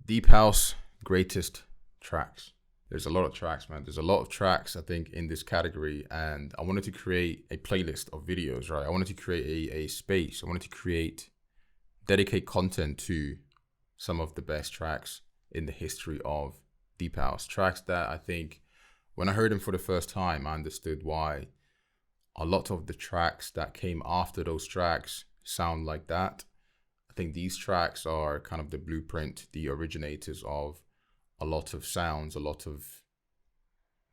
Deep House greatest tracks. There's a lot of tracks, man. There's a lot of tracks, I think, in this category. And I wanted to create a playlist of videos, right? I wanted to create a space. I wanted to dedicate content to some of the best tracks in the history of Deep House. Tracks that I think, when I heard them for the first time, I understood why a lot of the tracks that came after those tracks sound like that. I think these tracks are kind of the blueprint, the originators of a lot of sounds, a lot of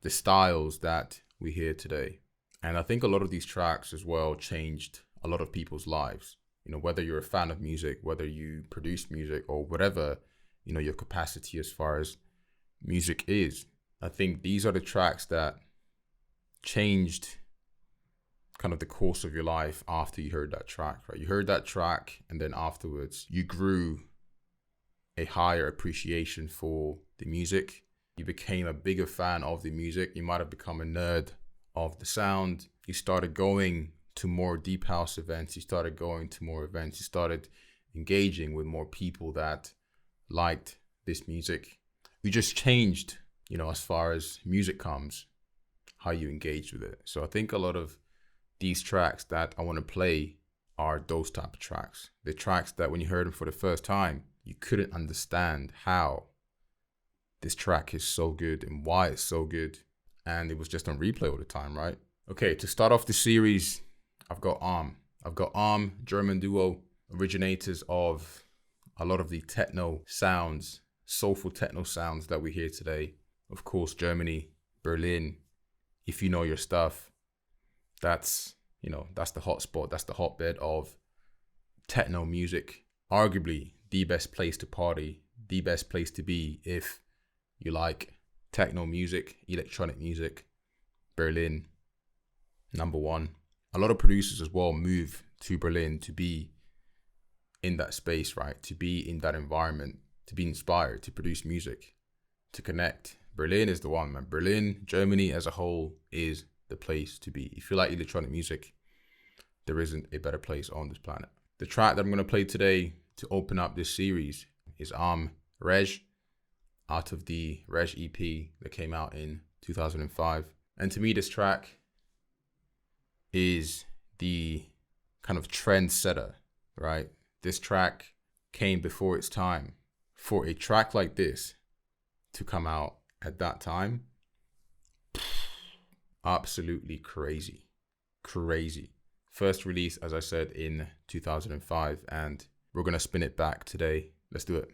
the styles that we hear today. And I think a lot of these tracks as well changed a lot of people's lives. You know, whether you're a fan of music, whether you produce music or whatever, you know, your capacity as far as music is. I think these are the tracks that changed kind of the course of your life after you heard that track, right? You heard that track and then afterwards you grew a higher appreciation for the music. You became a bigger fan of the music. You might have become a nerd of the sound. You started going to more Deep House events. You started going to more events. You started engaging with more people that liked this music. You just changed, you know, as far as music comes, how you engage with it. So I think a lot of these tracks that I want to play are those type of tracks. The tracks that when you heard them for the first time, you couldn't understand how this track is so good and why it's so good. And it was just on replay all the time, right? Okay, to start off the series, I've got Arm. German duo, originators of a lot of the techno sounds, soulful techno sounds that we hear today. Of course, Germany, Berlin. If you know your stuff, that's the hotspot, that's the hotbed of techno music. Arguably the best place to party, the best place to be if you like techno music, electronic music. Berlin, number one. A lot of producers as well move to Berlin to be in that space, right? To be in that environment, to be inspired, to produce music, to connect. Berlin is the one, man. Berlin, Germany as a whole is the place to be. If you like electronic music, there isn't a better place on this planet. The track that I'm going to play today to open up this series is Reg, out of the Reg EP that came out in 2005. And to me, this track is the kind of trendsetter, right? This track came before its time. For a track like this to come out at that time, absolutely crazy. First release, as I said, in 2005, and we're going to spin it back today. Let's do it.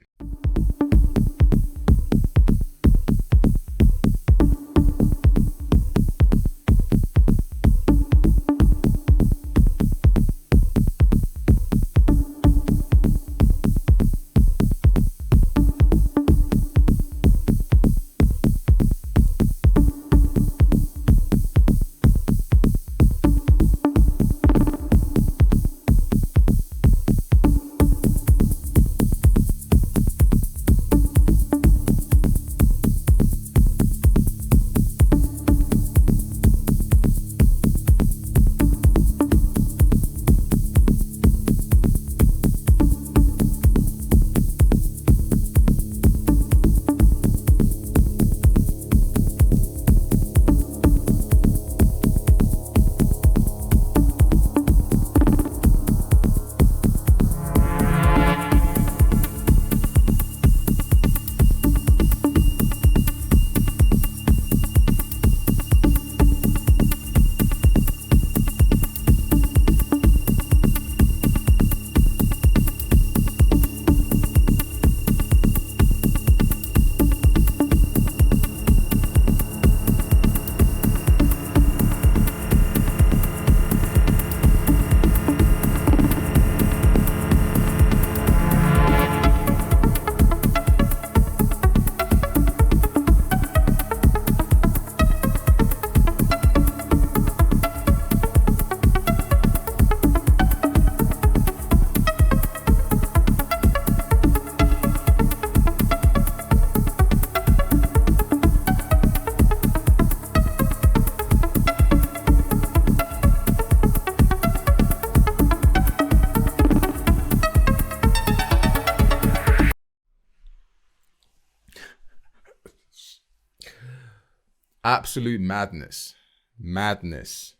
Absolute madness. Madness.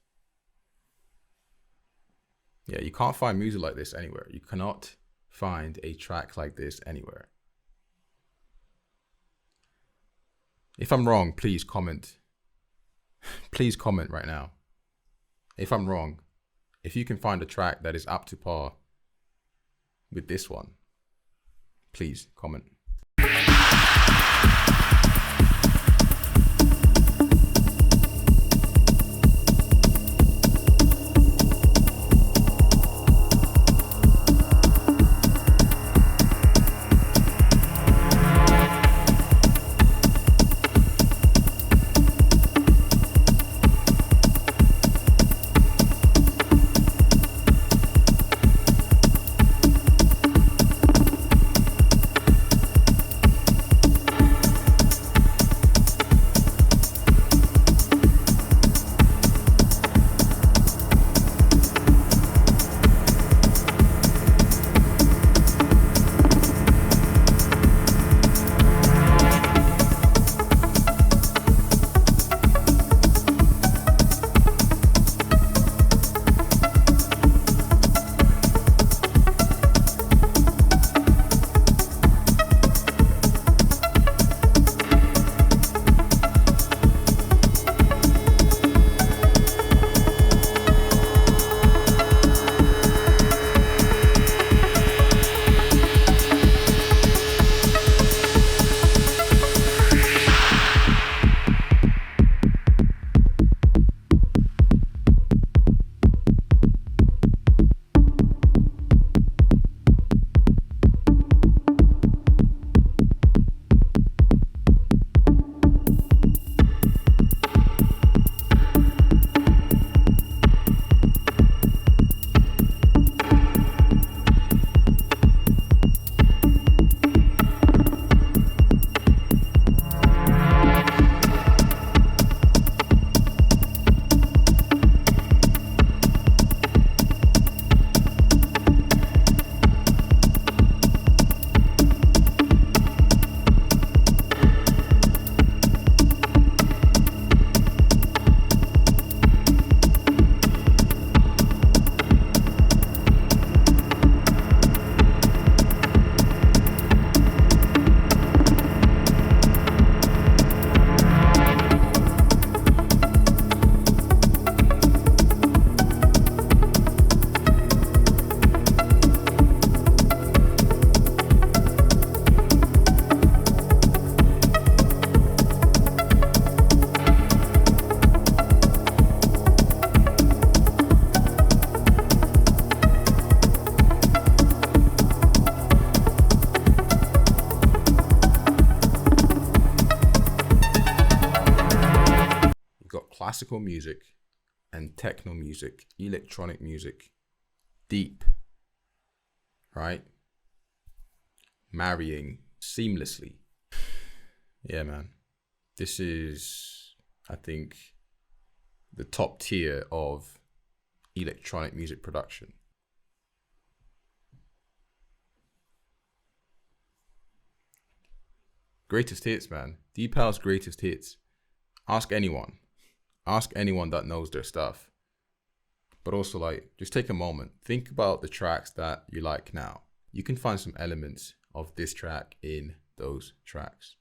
Yeah, you can't find music like this anywhere. You cannot find a track like this anywhere. If I'm wrong, please comment. Please comment right now. If I'm wrong, if you can find a track that is up to par with this one, please comment. Classical music and techno music, electronic music, deep, right? Marrying seamlessly. Yeah, man. This is, I think, the top tier of electronic music production. Greatest hits, man. Deep House greatest hits. Ask anyone. Ask anyone that knows their stuff. But also, like, just take a moment. Think about the tracks that you like now. You can find some elements of this track in those tracks.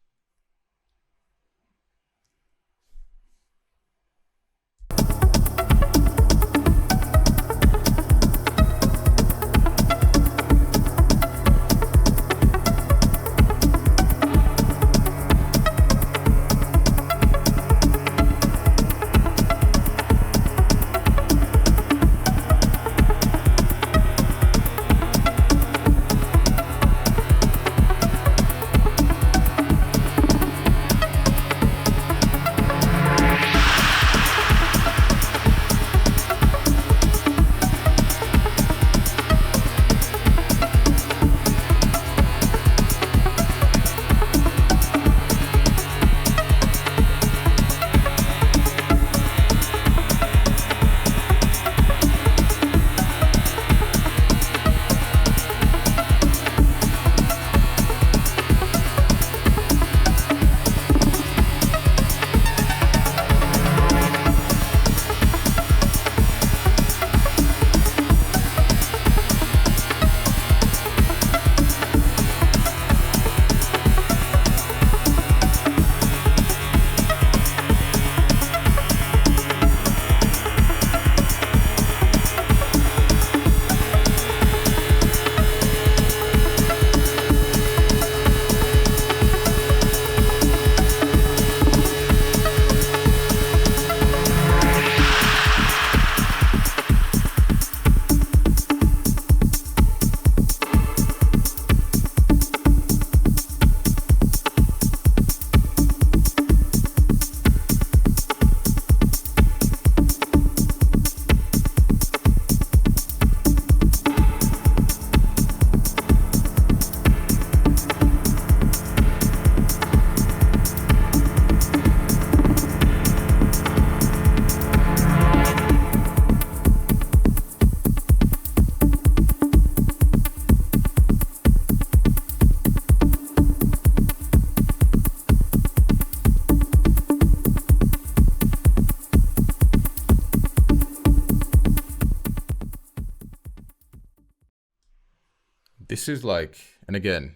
This is like, and again,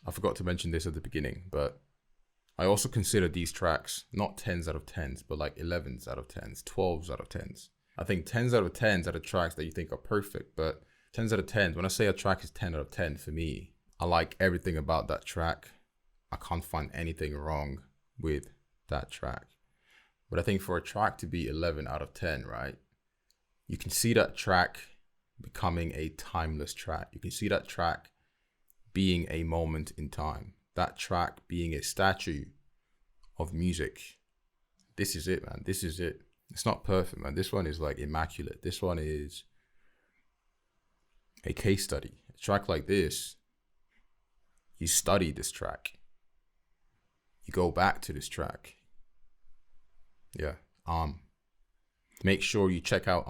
I forgot to mention this at the beginning, but I also consider these tracks not 10s out of 10s, but like 11s out of 10s, 12s out of 10s. I think 10s out of 10s are the tracks that you think are perfect, but 10s out of 10s, when I say a track is 10 out of 10, for me, I like everything about that track. I can't find anything wrong with that track. But I think for a track to be 11 out of 10, right? You can see that track becoming a timeless track. You can see that track being a moment in time. That track being a statue of music. This is it, man. This is it. It's not perfect, man. This one is like immaculate. This one is a case study. A track like this, you study this track. You go back to this track. Yeah, make sure you check out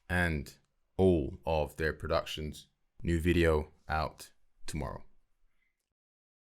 and all of their productions. New video out tomorrow.